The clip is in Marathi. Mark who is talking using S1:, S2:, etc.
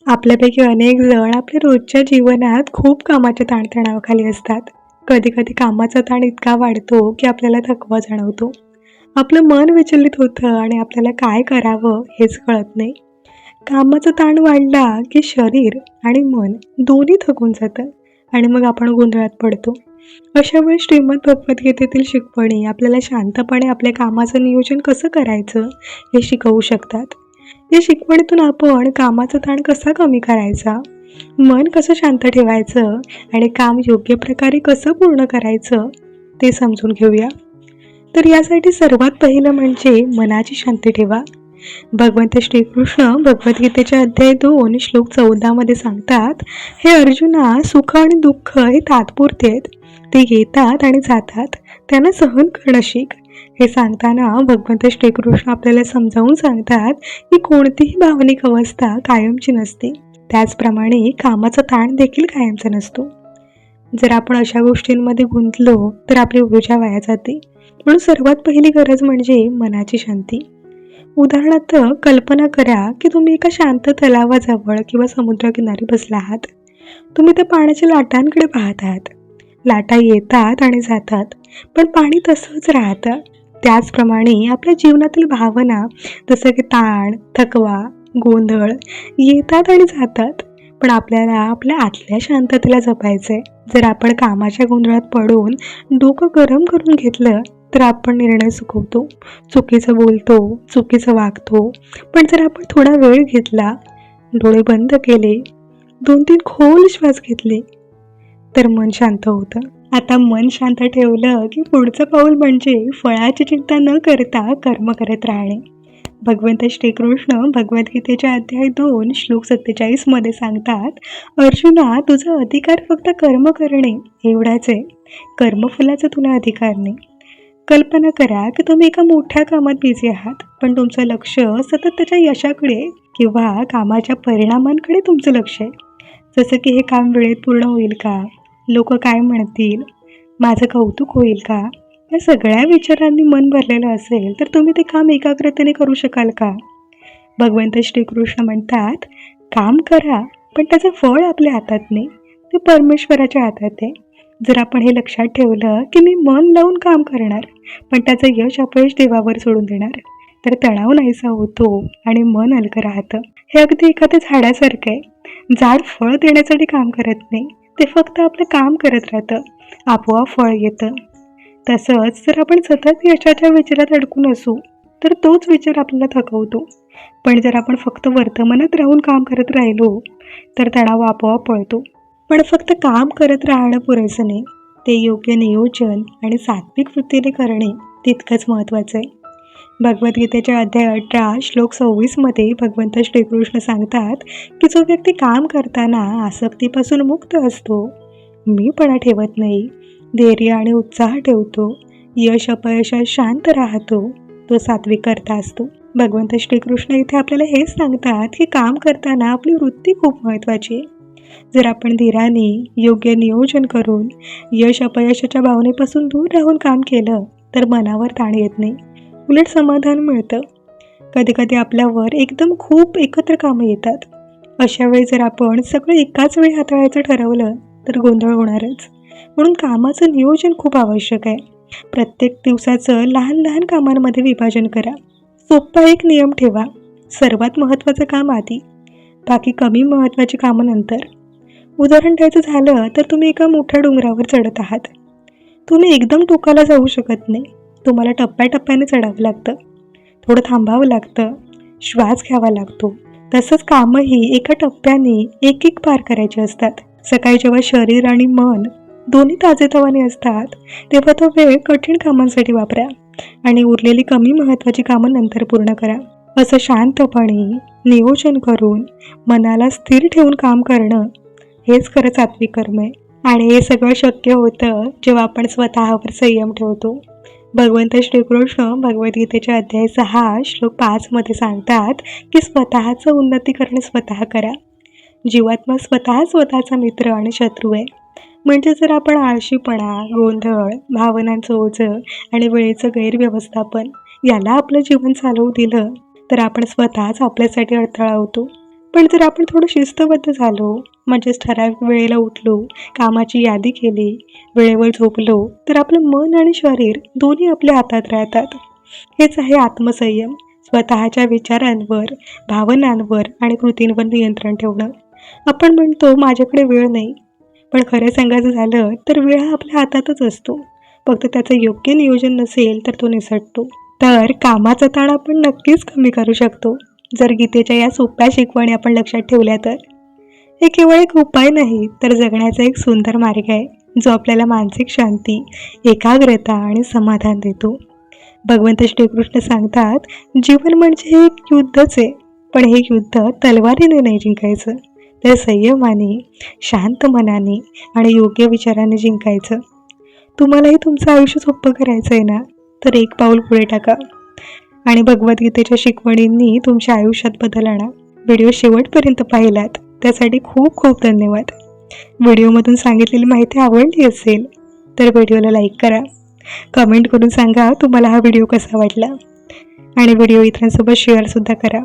S1: आपल्यापैकी अनेक जण आपल्या रोजच्या जीवनात खूप कामाच्या ताणतणावाखाली असतात. कधी-कधी कामाचा ताण इतका वाढतो, की आपल्याला थकवा जाणवतो. आपलं मन विचलित होतं आणि आपल्याला काय करावं हेच कळत नाही. कामाचा ताण वाढला, की शरीर आणि मन दोन्ही थकून जातं आणि मग आपण गोंधळात पडतो. अशा वेळी श्रीमद भगवद्गीतेतील शिकवणी आपल्याला शांतपणे आपल्या कामाचं नियोजन कसं करायचं हे शिकवू शकतात. या शिकवणीतून आपण कामाचा ताण कसा कमी करायचा, मन कसं शांत ठेवायचं आणि काम योग्य प्रकारे कसं पूर्ण करायचं ते समजून घेऊया. तर यासाठी सर्वात पहिलं म्हणजे मनाची शांती ठेवा. भगवंत श्रीकृष्ण भगवद्गीतेच्या अध्याय 2 श्लोक 14 मध्ये सांगतात, हे अर्जुना, सुख आणि दुःख हे तात्पुरते आहेत. ते येतात आणि जातात, त्यांना सहन करणं शिक. हे सांगताना भगवंत श्रीकृष्ण आपल्याला समजावून सांगतात की कोणतीही भावनिक अवस्था कायमची नसते. त्याचप्रमाणे कामाचा ताण देखील कायमचा नसतो. जर आपण अशा गोष्टींमध्ये गुंतलो तर आपली ऊर्जा वाया जाते. म्हणून सर्वात पहिली गरज म्हणजे मनाची शांती. उदाहरणार्थ कल्पना करा की तुम्ही एका शांत तलावाजवळ किंवा समुद्रकिनारी बसला आहात. तुम्ही त्या पाण्याच्या लाटांकडे पाहत आहात. लाटा येतात आणि जातात, पण पाणी तसंच राहतं. त्याचप्रमाणे आपल्या जीवनातील भावना जसं की ताण, थकवा, गोंधळ येतात आणि जातात, पण आपल्याला आपल्या आतल्या शांततेला जपायचंय. जर आपण कामाच्या गोंधळात पडून डोकं गरम करून घेतलं तर आपण निर्णय चुकवतो, चुकीचं बोलतो, चुकीचं वागतो. पण जर आपण थोडा वेळ घेतला, डोळे बंद केले, 2-3 खोल श्वास घेतले तर मन शांत होतं. आता मन शांत ठेवलं की पुढचं पाऊल म्हणजे फळाची चिंता न करता कर्म करत राहणे. भगवंत श्रीकृष्ण भगवद्गीतेच्या अध्याय 2 श्लोक 47 मध्ये सांगतात, अर्जुना, तुझा अधिकार फक्त कर्म करणे एवढाच आहे. कर्मफलाचा तुला अधिकार नाही. कल्पना करा की तुम्ही एका मोठ्या कामात बिझी आहात, पण तुमचं लक्ष सतत त्याच्या यशाकडे किंवा कामाच्या परिणामांकडे तुमचं लक्ष आहे. जसं की हे काम वेळेत पूर्ण होईल का, लोक काय म्हणतील, माझं कौतुक होईल का, या सगळ्या विचारांनी मन भरलेलं असेल तर तुम्ही ते काम एकाग्रतेने करू शकाल का? भगवंत श्रीकृष्ण म्हणतात, काम करा, पण त्याचं फळ आपल्या हातात नाही, ते परमेश्वराच्या हातात आहे. जर आपण हे लक्षात ठेवलं की मी मन लावून काम करणार, पण त्याचं यश अपयश देवावर सोडून देणार, तर तणाव नाहीसा होतो आणि मन हलकं राहतं. हे अगदी एखाद्या झाडासारखं आहे. झाड फळ देण्यासाठी काम करत नाही, ते फक्त आपलं काम करत राहतं, आपोआप फळ येतं. तसंच जर आपण सतत यशाच्या विचारात अडकून असू तर तोच विचार आपल्याला थकवतो. पण जर आपण फक्त वर्तमानात राहून काम करत राहिलो तर तणाव आपोआप पळतो. पण फक्त काम करत राहणं पुरेसं नाही, ते योग्य नियोजन आणि सात्विक वृत्तीने करणे तितकंच महत्त्वाचं आहे. भगवद्गीतेच्या अध्याय 18 श्लोक 26 मध्ये भगवंत श्रीकृष्ण सांगतात की जो व्यक्ती काम करताना आसक्तीपासून मुक्त असतो, मीपणा ठेवत नाही, धैर्य आणि उत्साह ठेवतो, यश अपयशात शांत राहतो, तो सात्विक करता असतो. भगवंत श्रीकृष्ण इथे आपल्याला हेच सांगतात की काम करताना आपली वृत्ती खूप महत्त्वाची आहे. जर आपण धीराने योग्य नियोजन करून यश अपयशाच्या भावनेपासून दूर राहून काम केलं तर मनावर ताण येत नाही, उलट समाधान मिळतं. कधी आपल्यावर एकदम खूप एकत्र कामं येतात. अशा वेळी जर आपण सगळं एकाच वेळी हाताळायचं ठरवलं तर गोंधळ होणारच. म्हणून कामाचं नियोजन खूप आवश्यक आहे. प्रत्येक दिवसाचं लहान लहान कामांमध्ये विभाजन करा. सोपा एक नियम ठेवा, सर्वात महत्त्वाचं काम आधी, बाकी कमी महत्त्वाची कामं नंतर. उदाहरण द्यायचं झालं तर तुम्ही एका मोठ्या डोंगरावर चढत आहात. तुम्ही एकदम टोकाला जाऊ शकत नाही, तुम्हाला टप्प्याटप्प्याने चढावं लागतं, थोडं थांबावं लागतं, श्वास घ्यावा लागतो. तसंच कामंही एका टप्प्याने एक एक पार करायचे असतात. सकाळी जेव्हा शरीर आणि मन दोन्ही ताजेतवाने असतात तेव्हा तो वेळ कठीण कामांसाठी वापरा आणि उरलेली कमी महत्त्वाची कामं नंतर पूर्ण करा. असं शांतपणे नियोजन करून मनाला स्थिर ठेवून काम करणं हेच खरं सात्विक कर्म आहे. आणि हे सगळं शक्य होतं जेव्हा आपण स्वतःवर संयम ठेवतो. भगवंत श्रीकृष्ण भगवद्गीतेच्या अध्याय 6 श्लोक 5 मध्ये सांगतात की स्वतःचं उन्नतीकरण स्वतः करा. जीवात्मा स्वतःचा मित्र आणि शत्रू आहे. म्हणजे जर आपण आळशीपणा, गोंधळ, भावनांचं ओझं आणि वेळेचं गैरव्यवस्थापन याला आपलं जीवन चालवू दिलं तर आपण स्वतःच आपल्यासाठी अडथळा होतो. पण जर आपण थोडं शिस्तबद्ध झालो, म्हणजेच ठराविक वेळेला उठलो, कामाची यादी केली, वेळेवर झोपलो, तर आपलं मन आणि शरीर दोन्ही आपल्या हातात राहतात. हेच आहे आत्मसंयम. स्वतःच्या विचारांवर, भावनांवर आणि कृतींवर नियंत्रण ठेवणं. आपण म्हणतो माझ्याकडे वेळ नाही, पण खरं सांगायचं झालं तर वेळ हा आपल्या हातातच असतो. फक्त त्याचं योग्य नियोजन नसेल तर तो निसटतो. तर कामाचा ताण आपण नक्कीच कमी करू शकतो, जर गीतेच्या या सोप्या शिकवणी आपण लक्षात ठेवल्या तर. हे केवळ एक उपाय नाही, तर जगण्याचा एक सुंदर मार्ग आहे, जो आपल्याला मानसिक शांती, एकाग्रता आणि समाधान देतो. भगवंत श्रीकृष्ण सांगतात, जीवन म्हणजे एक युद्धच आहे, पण हे युद्ध तलवारीने नाही जिंकायचं, तर संयमाने, शांत मनाने आणि योग्य विचाराने जिंकायचं. तुम्हालाही तुमचं आयुष्य सोपं करायचं आहे ना, तर एक पाऊल पुढे टाका आणि भगवद्गीतेच्या शिकवणींनी तुमच्या आयुष्यात बदल आणा. व्हिडिओ शेवटपर्यंत पाहिलात त्यासाठी खूप खूप धन्यवाद. व्हिडिओमधून सांगितलेली माहिती आवडली असेल तर व्हिडिओला लाईक करा. कमेंट करून सांगा तुम्हाला हा व्हिडिओ कसा वाटला आणि व्हिडिओ इतरांसोबत शेअरसुद्धा करा.